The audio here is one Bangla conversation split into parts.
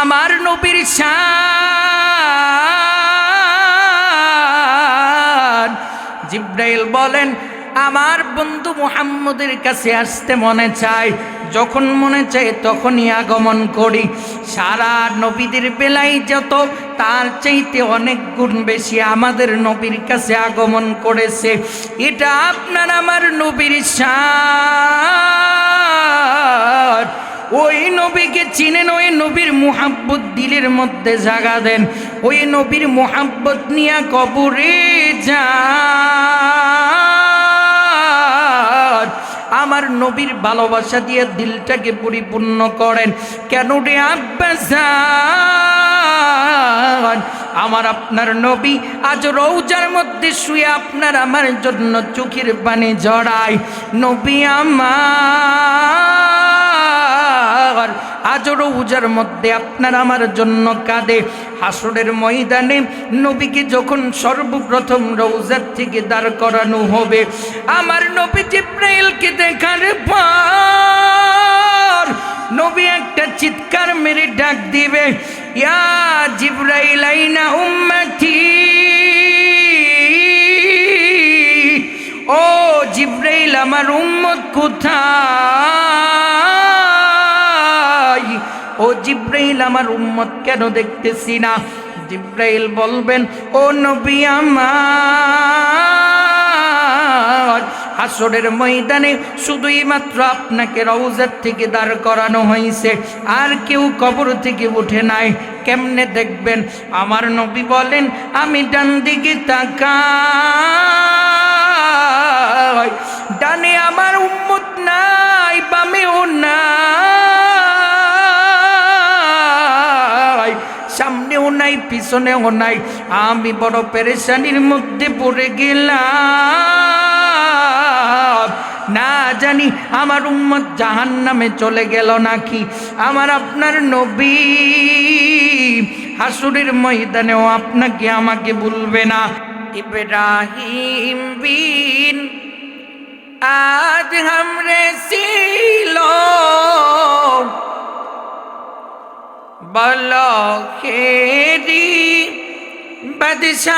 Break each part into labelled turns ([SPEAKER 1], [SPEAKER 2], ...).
[SPEAKER 1] আমার নবীর শান। জিব্রাইল বলেন আমার বন্ধু মুহাম্মদের কাছে আসতে মনে চায়, যখন মনে চায় তখনই আগমন করি। সারা নবীদের বেলায় যত, তার চাইতে অনেক গুণ বেশি আমাদের নবীর কাছে আগমন করেছে। এটা আপনার আমার নবীর শান। ওই নবীকে চিনেন, ওই নবীর মুহাব্বত দিলের মধ্যে জাগা দেন, ওই নবীর মুহাব্বত নিয়ে কবরে যান। আমার নবীর ভালোবাসা দিয়ে দিলটাকে পরিপূর্ণ করেন। কেন রে আব্বাসান, আমার আপনার নবী আজ রওজার মধ্যে শুয়ে আপনার আমার জন্য চোখের পানি ঝরায়। নবী আমার আজ রওজার মধ্যে আপনার আমার জন্য কাঁদে। হাসরের ময়দানে নবীকে যখন সর্বপ্রথম রওজার থেকে দাঁড় করানো হবে, আমার নবী জিব্রাইলকে দেখার পর নবী একটা চিৎকার মেরে ডাক দিবে, ইয়া জিব্রাইল আইনা উম্মতি। ও জিব্রাইল, আমার উম্মত কোথায়? ও জিব্রাইল, আমার উম্মত কেন দেখতেছি না? জিব্রাইল বলবেন, ও নবী আমার, হাসরের ময়দানে শুধুই মাত্র আপনাকে রওজার থেকে দাঁড় করানো হয়েছে, আর কেউ কবর থেকে উঠে নাই। কেমনে দেখবেন? আমার নবী বলেন, আমি ডান দিকে তাকাই, ডানে আমার উম্মত নাই, বামেও নাই, সামনেও নাই, পিছনেও নাই। আমি বড় পেরেশানির মধ্যে পড়ে গেলাম, না জানি আমার উম্মত জাহান্নামে চলে গেল নাকি। আমার আপনার নবী হাসরের ময়দানেও আপনাকে আমাকে ভুলবে না। ইব্রাহিম বিন আজ हमरे सिलो বলো খেরি বাদশাহ।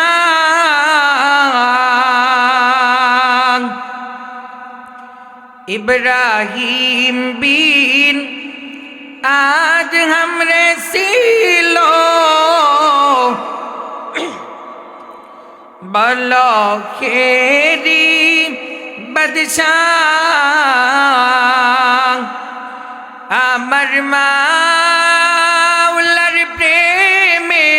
[SPEAKER 1] ইব্রাহিম বিন আজ हमरे सिलो বলো খেরি বাদশাহ। আমার মাওলার প্রেমে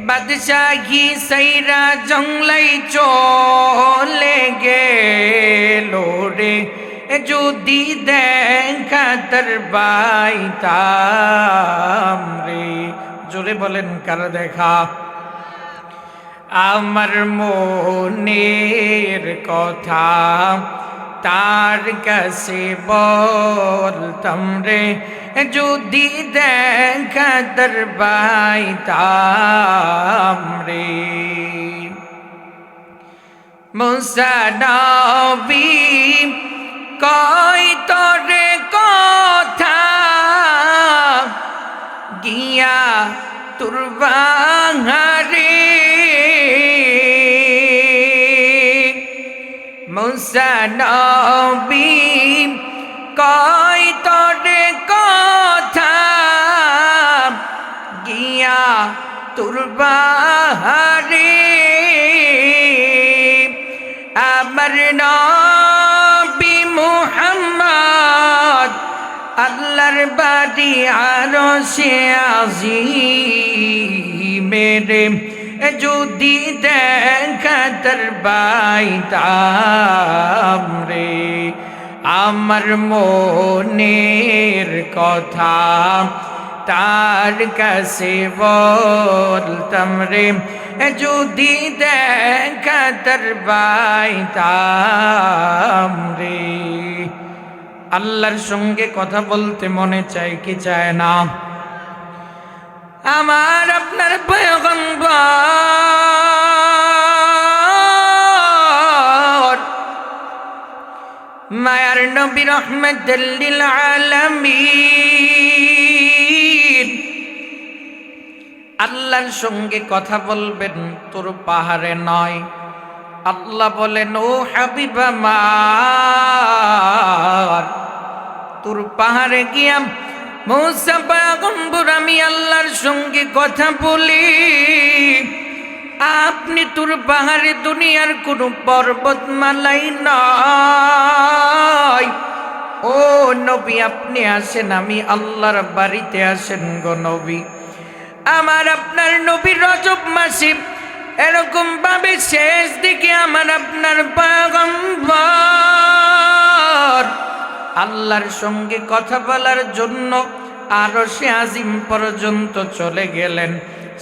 [SPEAKER 1] বাদশাহী সাইরা জংলাই চলে গেল রে, যদি দেখা তার পাইতাম রে। জোরে বলেন কার দেখা? আমার মনের কথা তার কাছে বলতাম রে, যদি দেখা তার পাইতাম রে। মুসা নবী কয় তোরে কথা গিয়া তোর বাঙারে। মুসা নবী কয় তোরে কথা গিয়া তোর বাহারে। আমার নবী মুহাম্মদ আল্লাহর বাড়ি আরশে আজিমে রে, যদি দেখা তার পাইতাম রে। আমার মনের কথা তার কাছে বলতাম রে, যদি দেখা তার পাইতাম রে। আল্লাহর সঙ্গে কথা বলতে মনে চায় কি চায় না? আমার আপনার পয়গম্বর মায়ার নবী রহমাতুল লিল আলামিন আল্লাহর সঙ্গে কথা বলবেন, তোর পাহাড়ে নয়। আল্লাহ বলেন, ও হাবিব আমার, তোর পাহাড়ে গিয়া মূসা পয়গম্বর আমি আল্লাহর সঙ্গে কথা বলি। আপনি তোর পাহাড়ে দুনিয়ার কোন পর্বতমালাই নয়। ও নবী, আপনি আসেন, আমি আল্লাহর বাড়িতে আসেন গো নবী। আমার আপনার নবী রজব মাসে এরকম ভাবে শেষ দিকে আমার আপনার পয়গম্বর আল্লাহর সঙ্গে কথা বলার জন্য আরশে আজিম পর্যন্ত চলে গেলেন।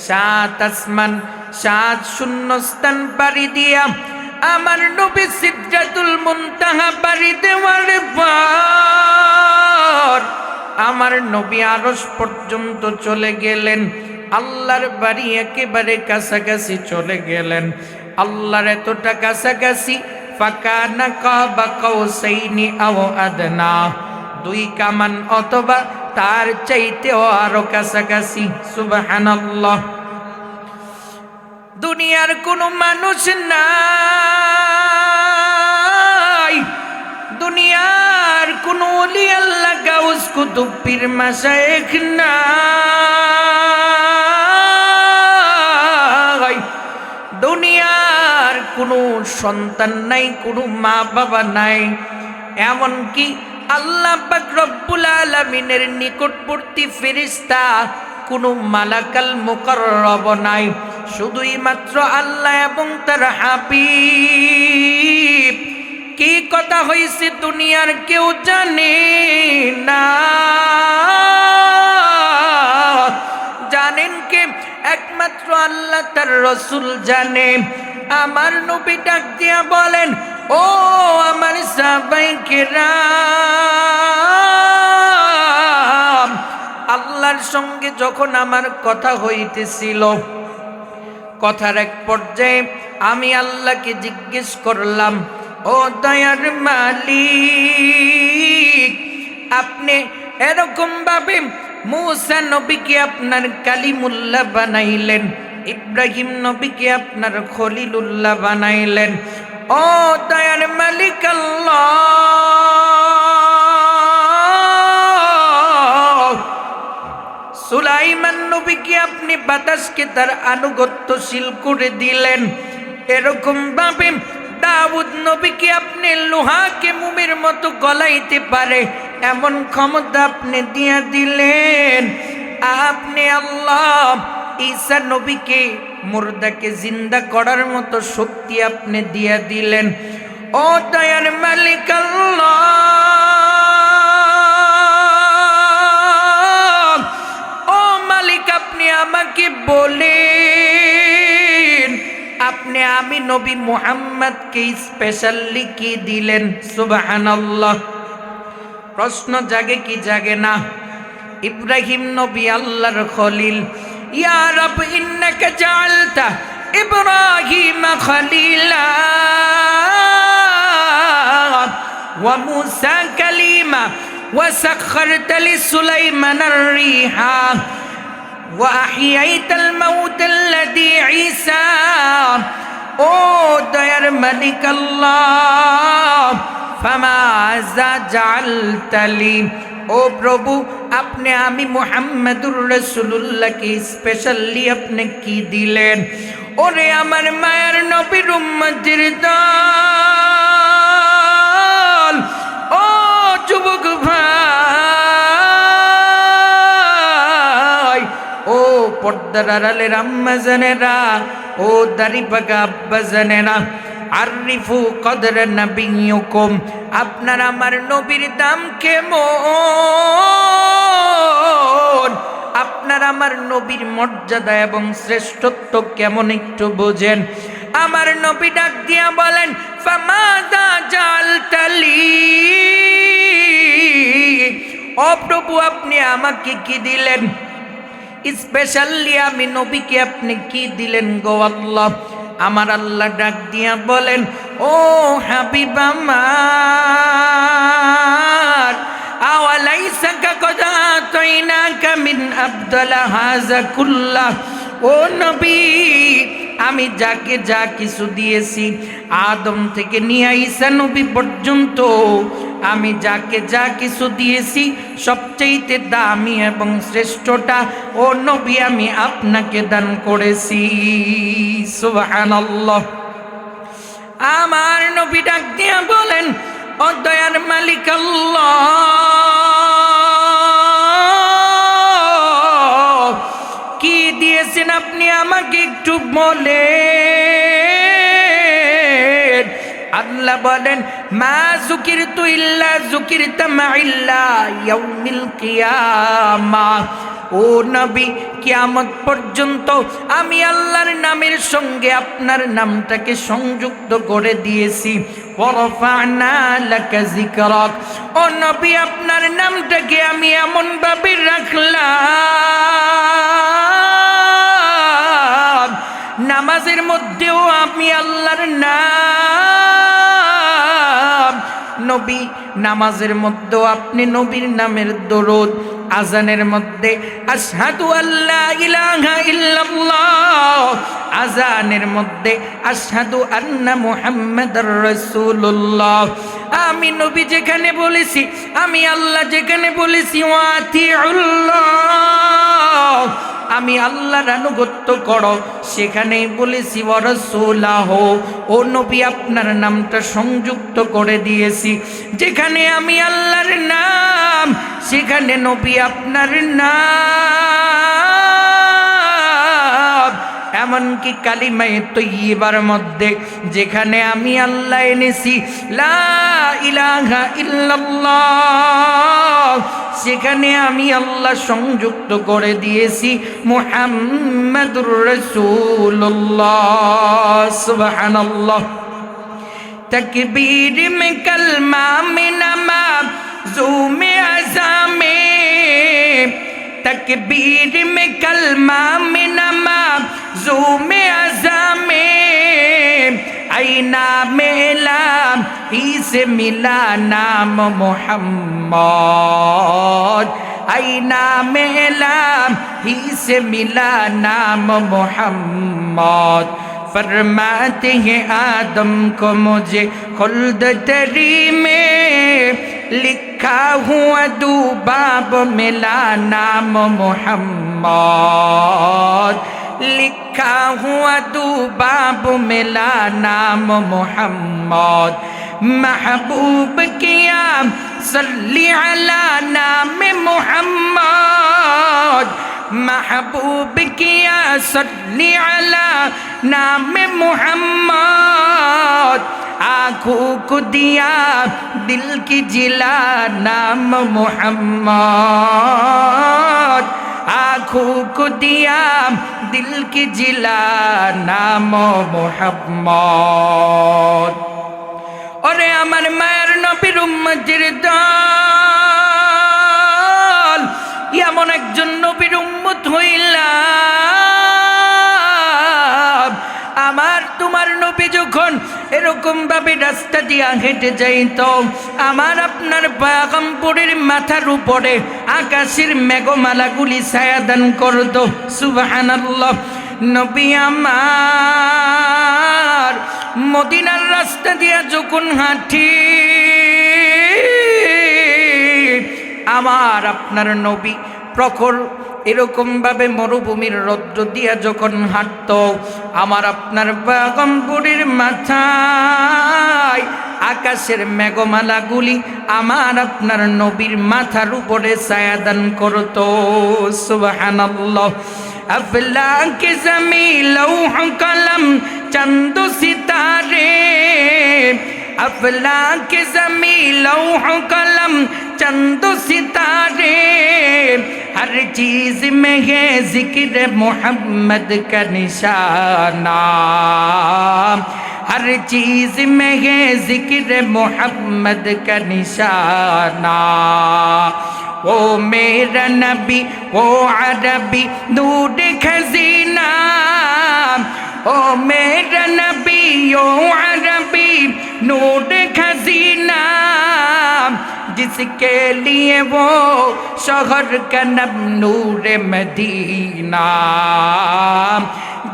[SPEAKER 1] 7 আসমান 7 শূন্যস্থান পাড়ি দিয়া আমার নবী সিদরাতুল মুনতাহা পাড়ি দেওয়ার পর আমার নবী আরশ পর্যন্ত চলে গেলেন। আল্লাহর বাড়ি একেবারে কাছাকাছি চলে গেলেন। আল্লাহর এতটা কাছাকাছি, ফাকানা কাবা কাউসাইনি আও আদনা, 2 কামান অথবা তার চাইতেও আরো কাছাকাছি। সুবহানাল্লাহ। দুনিয়ার কোনো মানুষ নাই, দুনিয়ার কোনো ওলি আল্লাহ গাউস কুতুব পীর মাশায়েখ নাই, দুনিয়ার কোনো সন্তান নাই, কোনো মা বাবা নাই, এমনকি আল্লাহ পাক রব্বুল আলামিনের নিকটবর্তী ফেরেশতা কোনো মালাকাল মুকাররব নাই, শুধুই মাত্র আল্লাহ এবং তার হাবিব। কি কথা হইছে দুনিয়ার কেউ জানে না, জানেন কে? একমাত্র আল্লাহ তার রাসূল জানে। আমার নবী ডাক দিয়া বলেন, ও আমার সাহাবায়ে কেরাম, আল্লাহর সঙ্গে যখন আমার কথা হইতেছিল, কথার এক পর্যায়ে আমি আল্লাহকে জিজ্ঞেস করলাম, ও দয়ার মালিক, আপনি এরকম ভাবে মূসা নবীকে আপনার কালিমুল্লাহ বানাইলেন, ইব্রাহিম নবীকে আপনার খলিলুল্লাহ বানাইলেন, ও দয়ার মালিক আল্লাহ, সুলাইমান নবীকে আপনি বাতাসকে তার আনুগত্যশীল করে দিলেন, এরকম ভাবে দাউদ নবীকে আপনি লোহাকে মোমের মতো গলাইতে পারে এমন ক্ষমতা আপনি দিয়া দিলেন। আপনি আল্লাহ ঈসা নবীকে মুর্দাকে জিন্দা করার মতো শক্তি আপনি দিয়া দিলেন। ও দয়ার মালিক আল্লাহ, ও মালিক, আপনি আমাকে বলেন, আপনি আমি নবী মুহাম্মদকে স্পেশালি কি দিলেন? সুবহানাল্লাহ। প্রশ্ন জাগে কি জাগে না? ইব্রাহিম নবী আল্লাহর খলিল, ইয়া রব ইন্নাকা জাআলতা ইব্রাহিমা খলিলা ওয়া মূসা কালিমা ওয়া সাখখারতা লিসুলাইমানার রিহা ওয়া আহইয়াইতাল মাউতাল্লাযী ঈসা। ও দয়ার মালিক আল্লাহ, ফামাযা জাআলতালি, ও প্রভু আপনি আমি মুহাম্মাদুর রাসূলুল্লাহকে স্পেশালি আপনি কি দিলেন? ওরে আমার মায়ের নবীর উম্মতের দল, ও যুবক ভাই, ও পর্দার আড়ালের আম্মা জানেরা, ও দাড়ি পাকা আব্বা জানেরা, আরিফু কদর নবিয়ুকুম, আপনার আমার নবীর দাম কেমন, আপনার আমার নবীর মর্যাদা এবং শ্রেষ্ঠত্ব কেমন একটু বোঝেন। আমার নবী ডাক দিয়া বলেন, ফামাযা জাআলতালি, ও প্রভু আপনি আমাকে কি দিলেন? স্পেশালি আমি নবীকে আপনি কি দিলেন গো আল্লাহ? আমার আল্লাহ ডাক দিয়া বলেন, ও হাবিব আমার, আওয়ালাইসা কাদ আতাইনাকা মিন আফদালা হাযা কুল্লাহ ও নবী, আমি যাকে যা কিছু দিয়েছি আদম থেকে নিয়ে ঈসা নবী পর্যন্ত, আমি যাকে যা কিছু দিয়েছি সবচেয়ে দামি এবং শ্রেষ্ঠটা ও নবী আমি আপনাকে দান করেছি। সুবহানাল্লাহ। আমার নবী ডাক দিয়া বলেন, ও দয়ার মালিক আল্লাহ, কি দিয়েছেন আপনি আমাকে একটু বলেন। আল্লাহ বলেন, মা যুকিরতু ইল্লা যুকিরতা মাইল্লা ইয়াউমিল কিয়ামাহ। ও নবী, কিয়ামত পর্যন্ত আমি আল্লাহর নামের সঙ্গে আপনার নামটাকে সংযুক্ত করে দিয়েছি। ওয়ারফা'না লাকা যিকরাক। ও নবী, আপনার নামটাকে আমি এমন ভাবে রাখলাম, নামাজের মধ্যেও আমি আল্লাহর নাম, নবী নামাজের মধ্যেও আপনি নবীর নামের দরুদ, আজানের মধ্যে আশহাদু আল্লা ইলাহা ইল্লাল্লাহ, আজানের মধ্যে আশহাদু আন্না মুহাম্মাদার রাসূলুল্লাহ। আমি নবী যেখানে বলেছি, আমি আল্লাহ যেখানে বলেছি ওয়াতিউল্লাহ, আমি আল্লাহর আনুগত্য করো, সেখানেই বলেছি ওয়া রাসূলাহু, ও নবী আপনার নামটা সংযুক্ত করে দিয়েছি। যেখানে আমি আল্লাহর নাম, সেখানে নবী আপনার নাম। এমনকি কালিমায়ে তয়্যিবার মধ্যে যেখানে আমি আল্লাহ এনেছি লা ইলাহা ইল্লাল্লাহ, সেখানে আমি আল্লাহ সংযুক্ত করে দিয়েছি মুহাম্মাদুর রাসূলুল্লাহ। সুবহানাল্লাহ। तकबीर में कलमा में नमाज़ों में अज़ा में, तकबीर में कलमा में नमाज़ों में अज़ा में, आईना में इलाम ही से मिला नाम मोहम्मद, आईना में इलाम ही से मिला नाम मोहम्मद। फरमाते हैं आदम को मुझे खुल्द तरी में लिखा हुआ दुबाब मिला नाम मोहम्मद, लिखा हुआ दुबाब मिला नाम मोहम्मद। महबूब किया सल्ली अला नाम मोहम्मद, महबूब किया सल्ली अला नाम मोहम्मद। आँखों को दिया दिल की जिला नाम मोहम्मद, आँखों को दिया दिल की जिला नाम मोहम्मद। ওরে আমার মায়ের নবীর উম্মতের দল, এমন একজন নবীর উম্মত হইলাম, আমার তোমার নবী যখন এরকম ভাবে রাস্তা দিয়া হেঁটে যাইত, আমার আপনার পয়গম্বরের মাথার উপরে আকাশের মেঘমালাগুলি ছায়াদান করত। সুবহানাল্লাহ। নবী আমার মদিনার রাস্তা দিয়া যখন হাঁটি, আমার আপনার নবী প্রখর এরকম ভাবে মরুভূমির রৌদ্র দিয়া যখন হাঁটত, আমার আপনার পয়গম্বরের মাথায় আকাশের মেঘমালাগুলি আমার আপনার নবীর মাথার উপরে ছায়াদান করত। সুবহানাল্লাহ। अफलाक ज़मी लौह कलम चंद सितारे, अफलाक ज़मी लौह कलम चंद सितारे, हर चीज़ में है ज़िक्र मोहम्मद का निशाना, हर चीज़ में है ज़िक्र मोहम्मद का निशाना। ओ मेरा नबी ओ अरबी नूर खजीना, ओ मेरा नबी ओ अरबी नूर खजीना, जिसके लिए वो शहर का नाम नूर मदीना,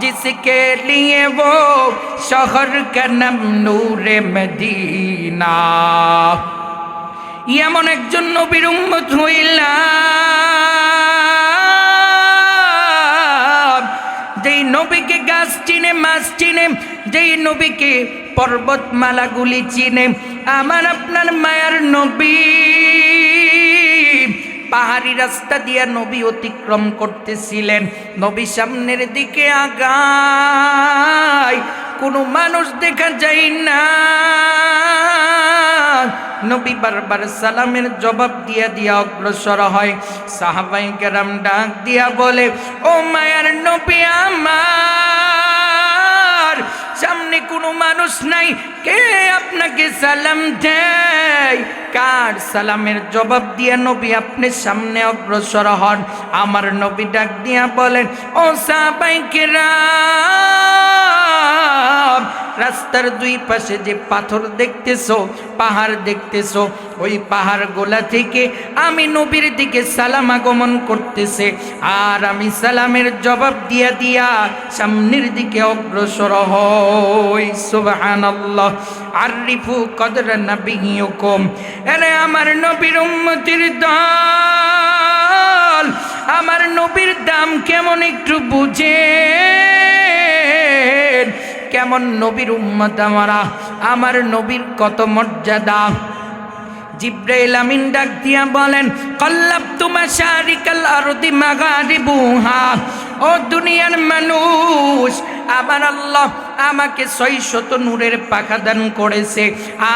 [SPEAKER 1] जिसके लिए वो शहर का नाम नूर मदीना। এমন একজন নবীর উম্মত হইলাম যেই নবীকে গাছ চিনে, মাছ চিনে, যেই নবীকে পর্বতমালাগুলি চিনে। আমার আপনার মায়ার নবী পাহাড়ি রাস্তা দিয়া নবী অতিক্রম করতেছিলেন। নবী সামনের দিকে আগায়, কোনো মানুষ দেখা যায় না। নবী বারবার সালামের জবাব দিয়া দিয়া অগ্রসর হয়। সাহাবায়ে কেরাম ডাক দিয়া বলে, ও মায়ার নবী আমার, সামনে কোনো মানুষ নাই, কে আপনাকে সালাম দেয়? কার সালামের জবাব দিয়া নবী আপনি সামনে অগ্রসর হন? আমার নবী ডাক দিয়া বলেন, ও সাহাবায়ে কেরাম, রাস্তার দুই পাশে যে পাথর দেখতেছো, পাহাড় দেখতেছো, ওই পাহাড় গোলা থেকে আমি নবীর দিকে সালাম আগমন করতেছে, আর আমি সালামের জবাব দিয়া দিয়া সামনের দিকে অগ্রসর হই। সুবহানাল্লাহ। আরিফু কদর নবিয়্যুকুম। আরে আমার নবীর উম্মতির দল, আমার নবীর দাম কেমন একটু বুঝেন। কেমন নবীর উম্মত আমরা, আমার নবীর কত মর্যাদা। জিব্রাইল আমিন ডাক দিয়া বলেন, কাল্লাবতু মাশারিকাল আরদি মাগারিবুহা। ও দুনিয়ার মানুষ, আমার আল্লাহ আমাকে 600 নূরের পাখা দান করেছে।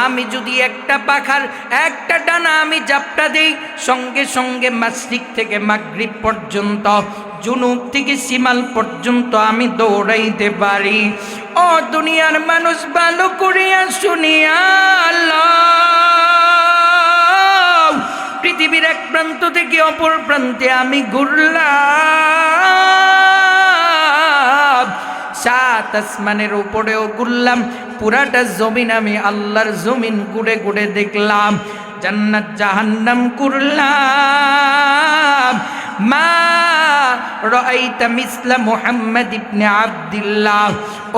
[SPEAKER 1] আমি যদি একটা পাখার একটা ডানা আমি জাপটা দেই, সঙ্গে সঙ্গে মাশরিক থেকে মাগরিব পর্যন্ত, জুনুব থেকে শিমাল পর্যন্ত আমি দৌড়াইতে পারি। ও দুনিয়ার মানুষ, ভালো করিয়া শুনিয়া লও, পৃথিবীর এক প্রান্ত থেকে অপর প্রান্তে আমি ঘুরলাম, 7 আসমানের উপরেও ঘুরলাম, পুরাটা জমিন আমি আল্লাহর জমিন ঘুরে ঘুরে দেখলাম, জান্নাত জাহান্নাম ঘুরলাম। মা রাআইতা মিসলা মুহাম্মদ ইবনে আব্দুল্লাহ।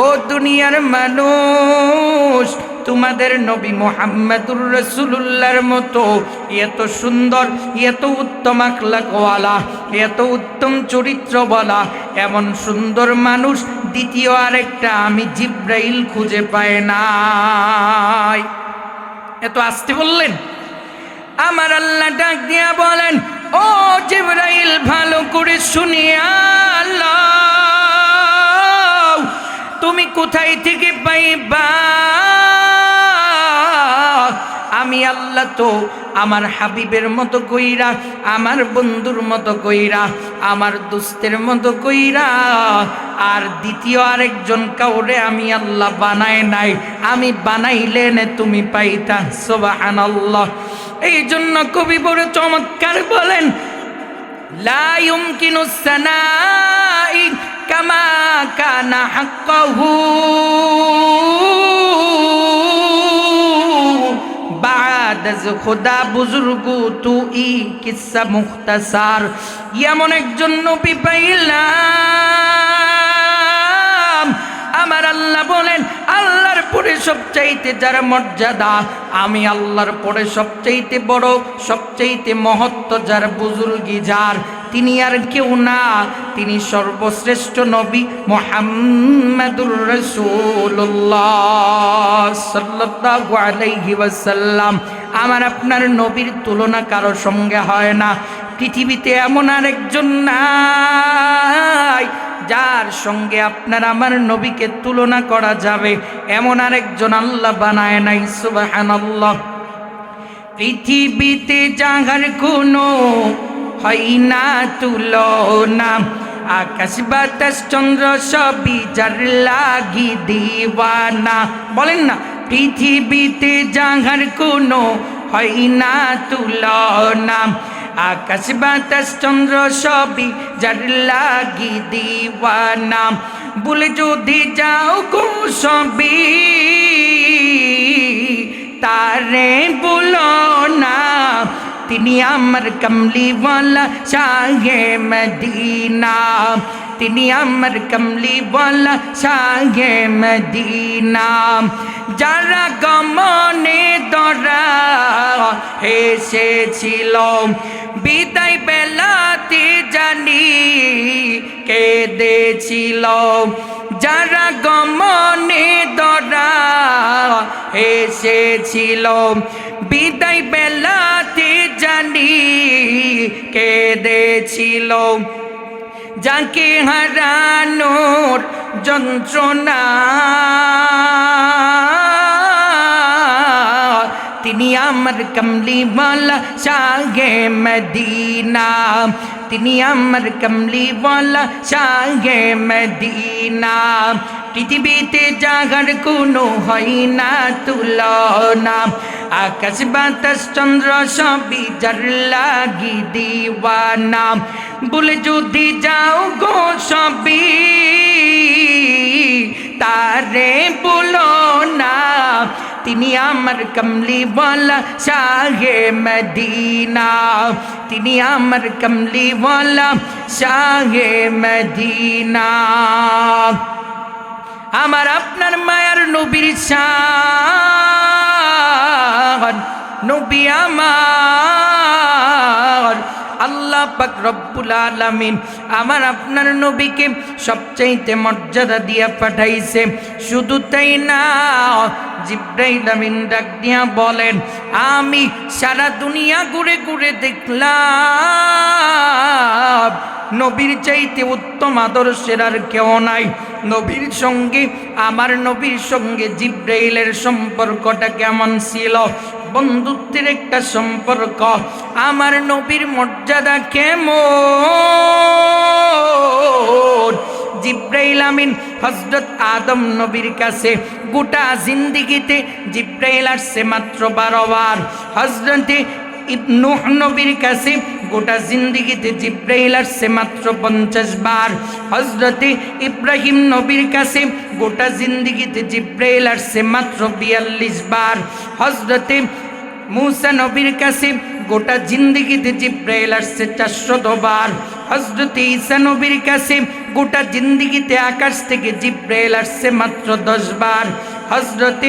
[SPEAKER 1] ও দুনিয়ার মানুষ, তোমাদের নবী মুহাম্মদুর রাসূলুল্লাহর মতো এত সুন্দর, এত উত্তম আখলাকওয়ালা, এত উত্তম চরিত্রওয়ালা, এমন সুন্দর মানুষ দ্বিতীয় আরেকটা আমি জিব্রাইল খুঁজে পাই নাই। এত আস্তে বললেন। আমার আল্লাহ ডাক দিয়া বলেন, ও জিব্রাইল, ভালো করে শুনিয়া লও, তুমি কোথায় থেকে পাইবা? আমি আল্লাহ তো আমার হাবিবের মতো কইরা, আমার বন্ধুর মতো কইরা, আমার দোস্তের মতো কইরা আর দ্বিতীয় আরেকজন কাউরে আমি আল্লাহ বানাই নাই। আমি বানাইলে নে তুমি পাইতা। সুবহানাল্লাহ। এই জন্য কবি বড় চমৎকার বলেন, লা ইউমকিনুস সানাই কামা কানা হাক্কাহু বাদাজ খোদা বুজুর্গু তুই কিসসা মুখতাসার। এমন একজন নবী পাইলাম, আমার আল্লাহ বলেন, আল্লাহর পরে সবচাইতে যার মর্যাদা, আমি আল্লাহর পরে সবচাইতে বড়, সবচাইতে মহত্ব যার, বুজুর্গি যার, তিনি আর কেউ না, তিনি সর্বশ্রেষ্ঠ নবী মুহাম্মাদুর রাসূলুল্লাহ সাল্লাল্লাহু আলাইহি ওয়াসাল্লাম। আমার আপনার নবীর তুলনা কারো সঙ্গে হয় না। পৃথিবীতে এমন আরেকজন নাই যার সঙ্গে আপনার আমার নবীকে তুলনা করা যাবে, এমন আরেকজন আল্লাহ বানায় নাই। সুবহানাল্লাহ। পৃথিবীতে যাহার কোনো হয় না তুলনা, আকাশ বাতাস চন্দ্র সবই যার লাগি দিওয়ানা। বলেন না, পৃথিবীতে যাহার কোনো হয় না তুলনা, আকাশ বাতাস চন্দ্র সবই যার লাগি দিওয়ানা। বলে যদি যাও গো সবই তারে বলো না, তিনি আমার কমলিওয়ালা শাহে মদিনা, তিনি আমার কমলিওয়ালা শাহে মদিনা। যারা গমনে দরা হেসেছিল, বিদায় বেলাতে জানি কেঁদেছিল। যারা গমনে দরা হেসেছিল, বিদায় বেলাতে জানি কেঁদেছিল। যাকে হারানোর যন্ত্রণা, তিনি আমার কমলিওয়ালা শাহে মদিনা, তিনি আমার কমলিওয়ালা শাহে মদিনা। পৃথিবীতে যাহার কোনো হয় না তুলনা, আকাশ বাতাস চন্দ্র সবই যার লাগি দিওয়ানা। বলে যদি যাও গো সবই তারে বলো না, তিনি আমার কমলিওয়ালা শাহে মদিনা, তিনি আমার কমলিওয়ালা শাহে মদিনা। আমার আপনার মায়ার নবীর শান, নবী আমার আল্লাহ পাক রব্বুল আলামিন আমার আপনার নবীকে সবচাইতে মর্যাদা দিয়া পাঠাইছে। শুধু তাই না, জিবরাইল আমিন ডাক দিয়া বলেন, আমি সারা দুনিয়া ঘুরে ঘুরে দেখলাম নবীর চাইতে উত্তম আদর্শের আর কেউ নাই। নবীর সঙ্গে আমার নবীর সঙ্গে জিবরাইলের সম্পর্কটা কেমন ছিল? বন্ধুত্বের একটা সম্পর্ক। আমার নবীর মর্যাদা কেমন? জিবরাইল আমিন হযরত আদম নবীর কাছে গোটা জিন্দেগিতে জিবরাইল আসছে মাত্র 12 বার। হযরত নূহ নবীর কাছে গোটা জিন্দেগিতে জিবরাইল আসছে মাত্র 50 বার। হযরত ইব্রাহিম নবীর কাছে গোটা জিন্দেগিতে জিবরাইল আসছে মাত্র 42 বার। হযরত মূসা নবীর কাছে গোটা জিন্দেগিতে জিবরাইল আসছে 400 বার। হযরত ঈসা নবীর কাছে গোটা জিন্দেগিতে আকাশ থেকে জিবরাইল আসছে মাত্র 10 বার। হযরত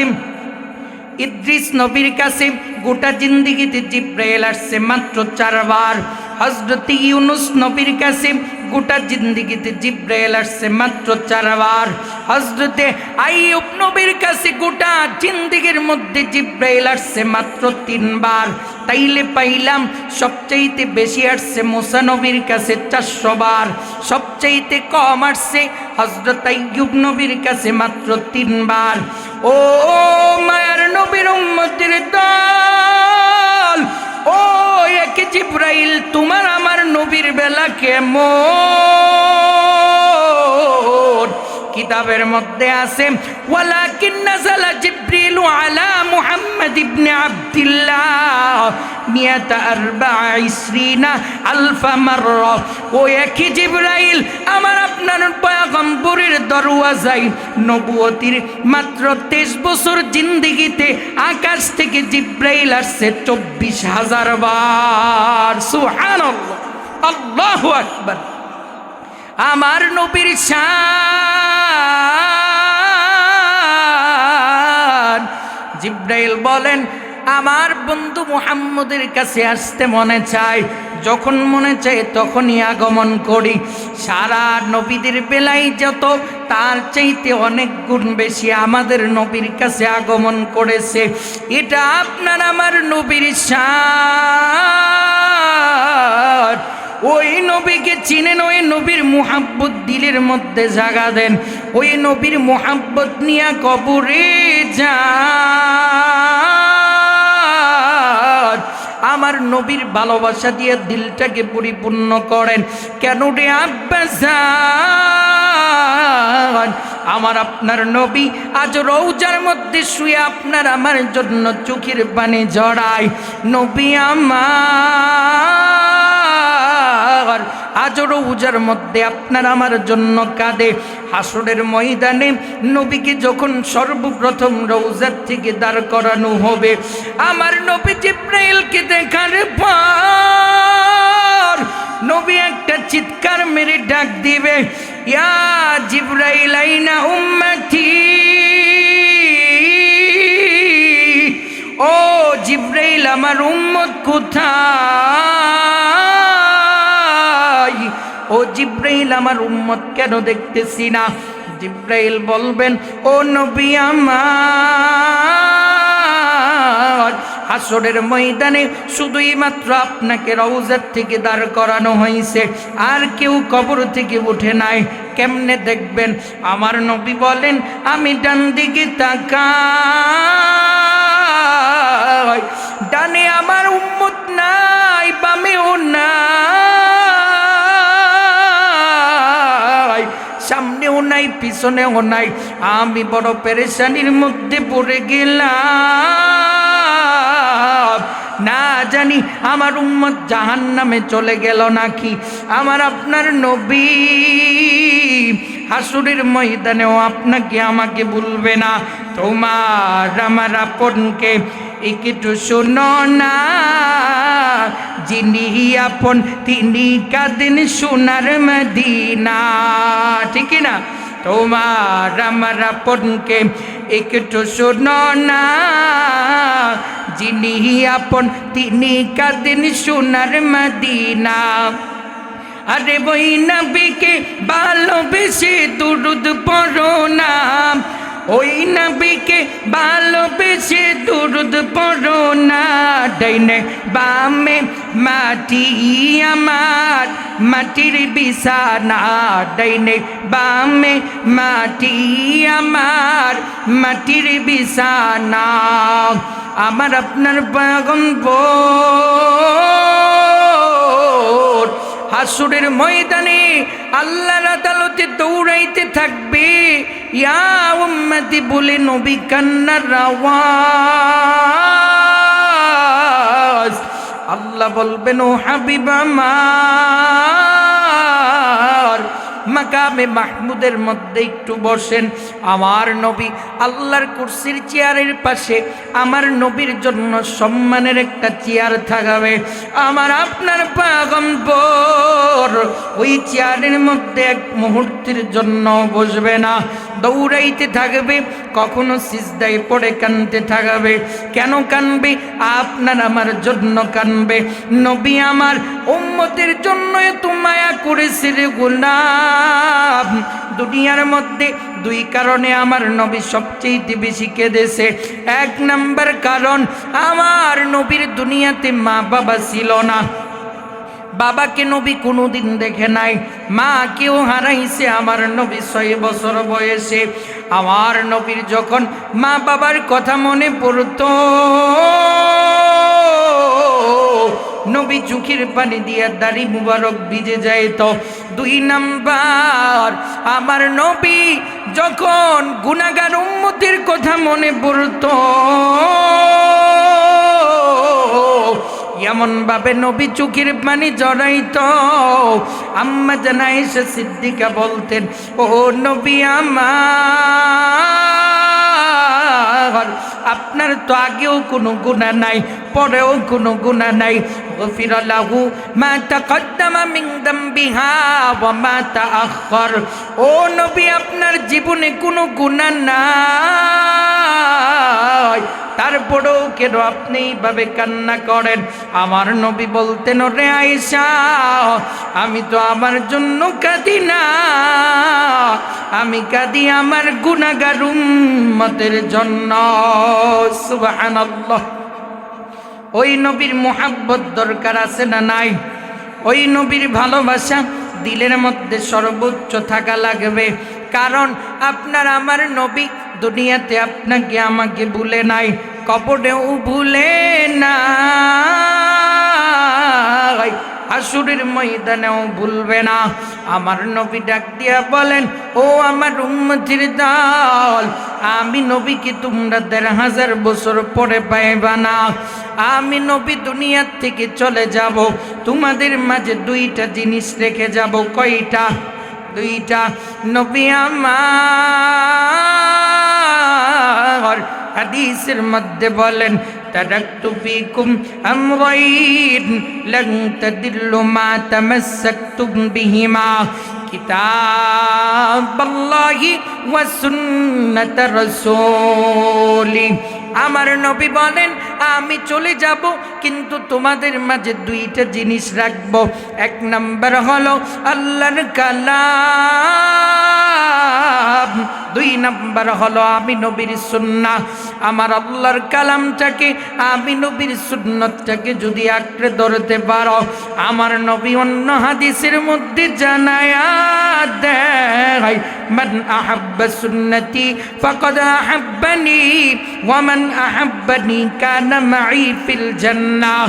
[SPEAKER 1] ইদ্রিস নবীর কাছে গোটা জিন্দেগিতে জিবরাইল আসছে মাত্র 4 বার। হযরত ইউনুস নবীর কাছে গোটা জিন্দেগিতে জিবরাইল আসছে মাত্র 4 বার। হযরত আইয়ুব নবীর কাছে গোটা জিন্দেগির মধ্যে জিবরাইল আসছে মাত্র 3 বার। তাইলে পাইলাম সবচাইতে বেশি আসছে মূসা নবীর কাছে 400 বার। সবচাইতে কম আসছে হযরত আইয়ুব নবীর কাছে মাত্র 3 বার। ও মায়ার নবীর উম্মতের দল, ও একে জিবরাইল তোমার আমার নবীর বেলা কেমন? কিতাবের মধ্যে আছে ওয়ালাকিন নাযালা জিবরিলু আলা মুহাম্মদ ইবনে আব্দুল্লাহ 124 আলফ মাররা। ও একই জিবরাইল আমার আপনার পয়গম্বরের দরওয়াজায় নবুয়তির মাত্র 23 বছর জিন্দেগিতে আকাশ থেকে জিবরাইল আসছে 24,000 বার। সুবহানাল্লাহ, আল্লাহু আকবার। আমার নবীর শান। জিবরাইল বলেন, আমার বন্ধু মুহাম্মদের কাছে আসতে মনে চায়, যখন মনে চায় তখনই আগমন করি। সারা নবীদের বেলায় যত, তার চাইতে অনেক গুণ বেশি আমাদের নবীর কাছে আগমন করেছে। এটা আপনার আমার নবীর শান। ওই নবীকে চিনেন, ওই নবীর মুহাব্বত দিলের মধ্যে জাগা দেন, ওই নবীর মুহাব্বত নিয়ে কবরে যান। আমার নবীর ভালোবাসা দিয়ে দিলটাকে পরিপূর্ণ করেন। কেন রে আব্বাসান, আমার আপনার নবী আজ রওজার মধ্যে শুয়ে আপনার আমার জন্য চোখের পানি ঝরায়। নবী আমার আজ রওজার মধ্যে আপনার আমার জন্য কাঁদে। হাসরের ময়দানে নবীকে যখন সর্বপ্রথম রওজার থেকে দাঁড় করানো হবে, আমার নবী জিবরাইলকে দেখার পর নবী একটা চিৎকার মেরে ডাক দিবে, ইয়া জিবরাইল আইনা উম্মতি, ও জিবরাইল আমার উম্মত কোথায়? ও জিবরাইল আমার উম্মত কেন দেখতেছি না? জিবরাইল বলবেন, ও নবী আমার, হাসরের ময়দানে শুধুই মাত্র আপনাকে রওজার থেকে দাঁড় করানো হয়েছে, আর কেউ কবর থেকে উঠে নাই। কেমনে দেখবেন? আমার নবী বলেন, আমি ডান দিকে তাকাই, ডানে আমার উম্মত নাই, বামেও নাই, সামনেও নাই, পিছনেও নাই। আমি বড় পেরেশানির মধ্যে পড়ে গেলাম, না জানি আমার উম্মত জাহান্নামে চলে গেল নাকি। আমার আপনার নবী হাসরের ময়দানেও আপনাকে আমাকে বলবে না, তোমার আমার আপনকে একটু শোনো না, যিনি আপন তিনি কাঁদেন সোনার মদিনা, ঠিক না? তোমার আমার আপনকে একটু শোনো না, যিনি আপন তিনি কাঁদেন সোনার মদিনা। আরে ওই নবীকে ভালোবেসে দুরুদ পড়ো না, ওই নবীকে ভালোবেসে দুরুদ পড়ো না। ডাইনে বামে মাটি আমার, মাটির বিছানা, ডাইনে বামে মাটি আমার, মাটির বিছানা। আমার আপনার পয়গম্বর হাসরের ময়দানে আল্লাহর আদালতে দৌড়াইতে থাকবে, ইয়া উম্মতি বলে নবী কান্নার আওয়াজ। আল্লাহ বলবেন, ও হাবিব আমার, মাকামে মাহমুদের মধ্যে একটু বসেন। আমার নবী আল্লাহর কুরসির চেয়ারের পাশে আমার নবীর জন্য সম্মানের একটা চেয়ার থাকবে। আমার আপনার পয়গম্বর ওই চেয়ারের মধ্যে এক মুহূর্তের জন্য বসবে না, দৌড়াইতে থাকবে, কখনো সিজদায় পড়ে কাঁদতে থাকবে। কেন কাঁদবে? আপনার আমার জন্য কাঁদবে। নবী আমার উম্মতের জন্য এত মায়া করেছে রে গোলাম। দুনিয়ার মধ্যে দুই কারণে আমার নবী সবচেয়ে বেশি কেঁদেছে। এক নাম্বার কারণ, আমার নবীর দুনিয়াতে মা বাবা ছিল না, বাবাকে নবী কোনোদিন দেখে নাই, মাকেও হারাইছে আমার নবী 6 বছর বয়সে। আমার নবীর যখন মা বাবার কথা মনে পড়তো, নবী চোখের পানি দিয়া দাড়ি মুবারক ভিজে যাইত। 2 নাম্বার, আমার নবী যখন গুনাহগার উম্মতের কথা মনে পড়তো, এমন ভাবে নবী চোখের পানি জড়াইত। আম্মা জান আয়েশা সিদ্দিকা বলতেন, ও নবী আমার, আপনার তো আগেও কোনো গুনাহ নাই, পরেও কোনো গুনাহ নাই। গফিরা লাহু মা তাকদ্দামা মিন যামবিহা ওয়া মা তাআখার। ও নবী, আপনার জীবনে কোনো গুনাহ নাই, তারপরেও কেন আপনি এইভাবে কান্না করেন? আমার নবী বলতেন, রে আয়েশা, আমি তো আমার জন্য কাঁদি না, আমি কাঁদি আমার গুনাহগার উম্মতের জন্য। সুবহানাল্লাহ। ওই নবীর মুহাব্বত দরকার আছে না নাই? ওই নবীর ভালোবাসা দিলের মধ্যে সর্বোচ্চ থাকা লাগবে। কারণ আপনার আমার নবী দুনিয়াতে আপনাকে আমাকে ভুলে নাই, কবরেও ভুলে নাই, হাসরের ময়দানেও ভুলবে না। আমার নবী ডাক দিয়া বলেন, ও আমার উম্মতের দল, আমি নবীকে তোমরা 1000 বছর পরে পাইবা না। আমি নবী দুনিয়ার থেকে চলে যাব, তোমাদের মাঝে 2টা জিনিস রেখে যাব। কয়টা? দুইটা নবী আমার হাদিসের মধ্যে বলেন তারাকতু ফীকুম আমরাইন লান তাদিল্লু মা তামাসসাকতুম বিহিমা কিতাবাল্লাহি ওয়া সুন্নাত রাসূলি। আমার নবী বলেন আমি চলে যাব কিন্তু তোমাদের মাঝে দুইটা জিনিস রাখবো। এক নাম্বার হলো আল্লাহর কালাম, দুই নাম্বার হলো আমি নবীর সুন্নাহ। আমার আল্লাহর কালামটাকে আমি নবীর সুন্নতটাকে যদি আঁকড়ে ধরতে পারো, আমার নবী অন্য হাদিসের মধ্যে জানায়া দেয় মান আহাব্বা সুন্নতি ফাকাদ আহাব্বানি ওয়া মান আহাব্বানি কানা মাই ফিল জান্নাহ।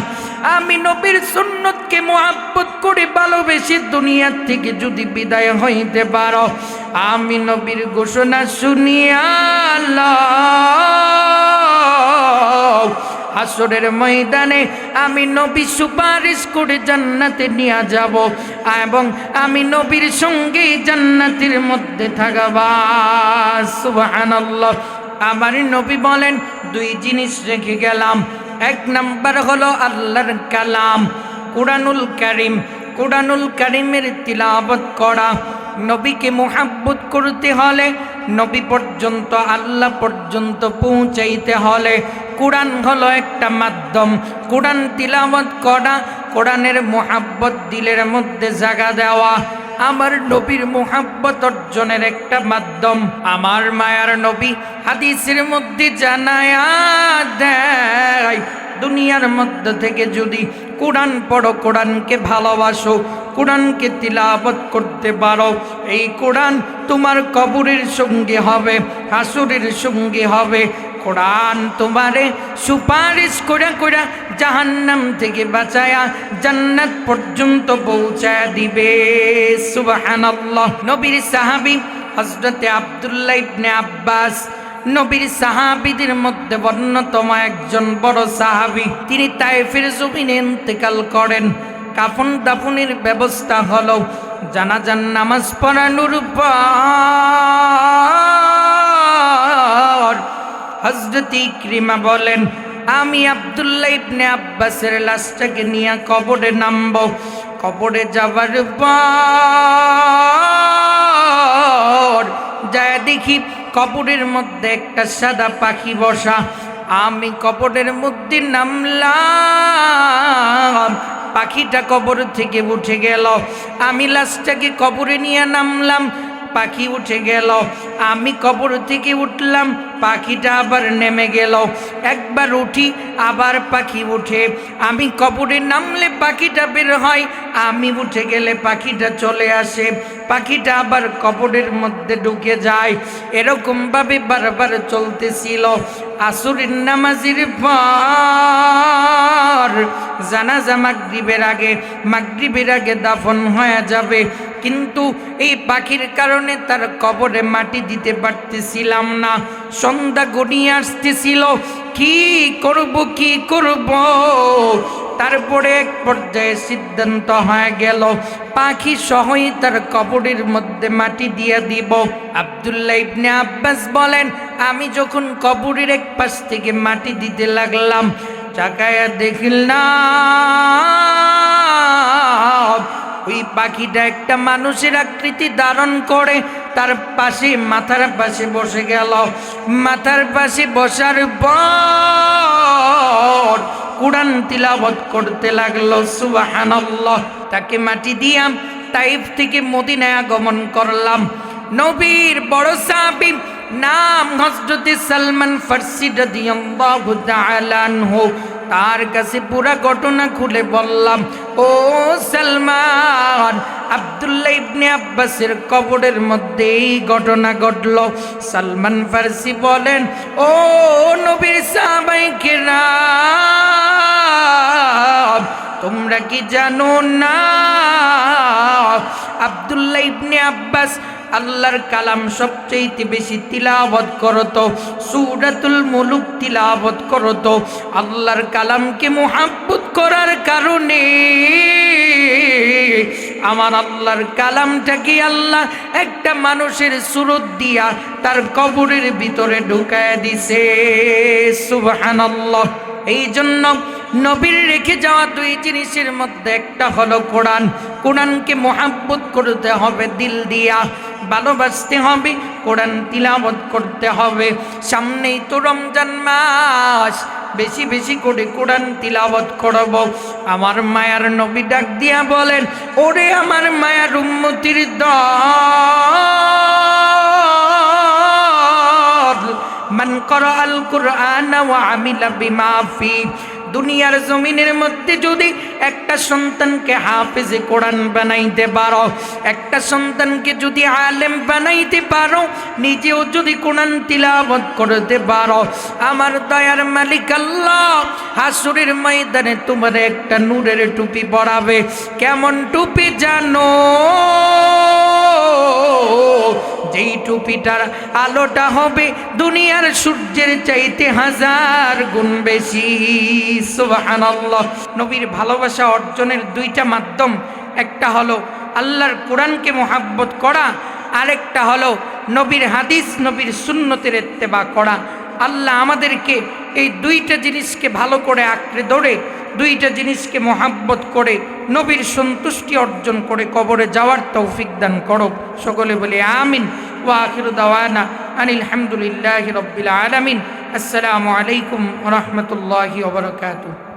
[SPEAKER 1] আমি নবীর সুন্নতকে মুহাব্বত করে ভালোবেসে দুনিয়া থেকে যদি বিদায় হইতে পারো, আমি নবীর ঘোষণা শুনিয়া লও, হাসরের ময়দানে আমি নবী সুপারিশ করে জান্নাতে নিয়ে যাব এবং আমি নবীর সঙ্গে জান্নাতের মধ্যে থাকবা। সুবহানাল্লাহ। আমার নবী বলেন দুই জিনিস রেখে গেলাম। এক নাম্বার হলো আল্লাহর কালাম, কুরআনুল কারীম। কুরআনুল কারীমের তিলাওয়াত করা। নবীকে মুহাব্বত করতে হলে, নবী পর্যন্ত আল্লাহ পর্যন্ত পৌঁছাইতে হলে কুরআন হলো একটা মাধ্যম। কুরআন তিলাওয়াত করা, কোরআনের মুহাব্বত দিলের মধ্যে জায়গা দেওয়া আমার নবীর মুহাব্বত অর্জনের একটা মাধ্যম। আমার মায়ার নবী হাদিসের মধ্যে জানায়া দেয় দুনিয়ার মধ্যে থেকে যদি কোরআন পড়ো, কোরআনকে ভালোবাসো, কোরআনকে তিলাওয়াত করতে পারো, এই কোরআন তোমার কবরের সঙ্গী হবে, হাসরের সঙ্গী হবে। কোরআন তোমারে সুপারিশ করে করে জাহান্নাম থেকে বাঁচায়া জান্নাত পর্যন্ত পৌঁছায়া দিবে। সুবহানাল্লাহ। নবীর সাহাবী হযরতে আব্দুল্লাহ ইবনে আব্বাস নবীর সাহাবীদের মধ্যে অন্যতম একজন বড় সাহাবী। তিনি তায়েফের জমিনে ইন্তেকাল করেন। কাফন দাফনের ব্যবস্থা হলো। জানাজার নামাজ পড়ানোর পর হযরত ইকরিমা বলেন আমি আব্দুল্লাহ ইবনে আব্বাসের লাশটাকে নিয়ে কবরে নামব। কবরে যাবার পর যায় দেখি কবরের মধ্যে একটা সাদা পাখি বসা। আমি কবরের মধ্যে নামলাম, পাখিটা কবর থেকে উঠে গেল। আমি লাশটাকে কবরে নিয়ে নামলাম, পাখি উঠে গেল। আমি কবর থেকে উঠলাম, পাখিটা আবার নেমে গেল। একবার উঠি আবার পাখি উঠে। আমি কবরে নামলে পাখিটা বের হয়, আমি উঠে গেলে পাখিটা চলে আসে। পাখিটা আবার কবরের মধ্যে ঢুকে যায়। এরকমভাবে বারবার চলতেছিল। আসরের নামাজের পর জানাজা মাগরিবের আগে দাফন হয়ে যাবে, কিন্তু এই পাখির কারণে তার কবরে মাটি দিতে পারতেছিলাম না। সন্ধ্যা গড়িয়ে আসতেছিল, কি করব। তারপরে এক পর্যায়ে সিদ্ধান্ত হয়ে গেল পাখি সহই তার কবরের মধ্যে মাটি দিয়ে দিব। আব্দুল্লাহ ইবনে আব্বাস বলেন আমি যখন কবরের এক পাশ থেকে মাটি দিতে লাগলাম, তাকায়া দেখলাম ওই পাখিটা একটা মানুষের আকৃতি ধারণ করে তার পাশে মাথার পাশে বসে গেল। মাথার পাশে বসার পর কুরআন তিলাওয়াত করতে লাগলো। সুবহানাল্লাহ। তাকে মাটি দিয়াম তাইফ থেকে মদিনায় আগমন করলাম। নবীর বড় সাহাবী নাম হযরত সালমান ফারসি রাদিয়াল্লাহু তাআলা আনহু। তার কাছে পুরা ঘটনা খুলে বললাম, ও সালমান, আব্দুল্লাহ ইবনে আব্বাসের কবরের মধ্যে এই ঘটনা ঘটল। সালমান ফারসি বলেন, ও নবীর সাহাবায়ে কেরাম, তোমরা কি জানো না আব্দুল্লাহ ইবনে আব্বাস আল্লাহর কালাম সবচেয়ে বেশি তিলাওয়াত করতো, সূরাতুল মুলুক তিলাওয়াত করতো। আল্লাহর কালামকে মুহাব্বত করার কারণে আমার আল্লাহর কালামটাকে আল্লাহ একটা মানুষের সুরত দিয়া তার কবরের ভিতরে ঢুকায় দিছে। সুবহানাল্লাহ। এই জন্য নবীর রেখে যাওয়া দুই জিনিসের মধ্যে একটা হলো কোরআন। কোরআনকে মোহাব্বত করতে হবে দিল দিয়া, ভালোবাসতে হবে, কোরআন তিলাওয়াত করতে হবে। সামনেই তো রমজান মাস, বেশি বেশি করে কোরআন তিলাওয়াত করব। আমার মায়ার নবী ডাক দিয়া বলেন, ওরে আমার মায়ার উম্মতির দল, মান ক্বারাআল কুরআন ওয়া আমিলা বিমা ফি। দুনিয়ার জমিনের মধ্যে যদি একটা সন্তানকে হাফেজে কোরআন বানাইতে পারো, একটা সন্তানকে যদি আলেম বানাইতে পারো, নিজেও যদি কোরআন তিলাওয়াত করতে পারো, আমার দয়ার মালিক আল্লাহ হাসরের ময়দানে তোমার একটা নূরের টুপি পরাবে। কেমন টুপি জানো? যেই টুপিটার আলোটা হবে দুনিয়ার সূর্যের চাইতে 1000 গুণ বেশি। সুবহানাল্লাহ। নবীর ভালোবাসা অর্জনের দুইটা মাধ্যম, একটা হলো আল্লাহর কোরআনকে মোহাব্বত করা, আরেকটা হলো নবীর হাদিস, নবীর সুন্নতের ইত্তেবা করা। আল্লাহ আমাদেরকে এই দুইটা জিনিসকে ভালো করে আঁকড়ে ধরে, দুইটা জিনিসকে মোহাব্বত করে নবীর সন্তুষ্টি অর্জন করে কবরে যাওয়ার তৌফিক দান করো। সকলে বলি আমিন। ওয়া আখিরু দাওয়ানা আনিল হামদুলিল্লাহি রাব্বিল আলামিন। আসসালামু আলাইকুম ওয়া রাহমাতুল্লাহি ওয়া বারাকাতুহু।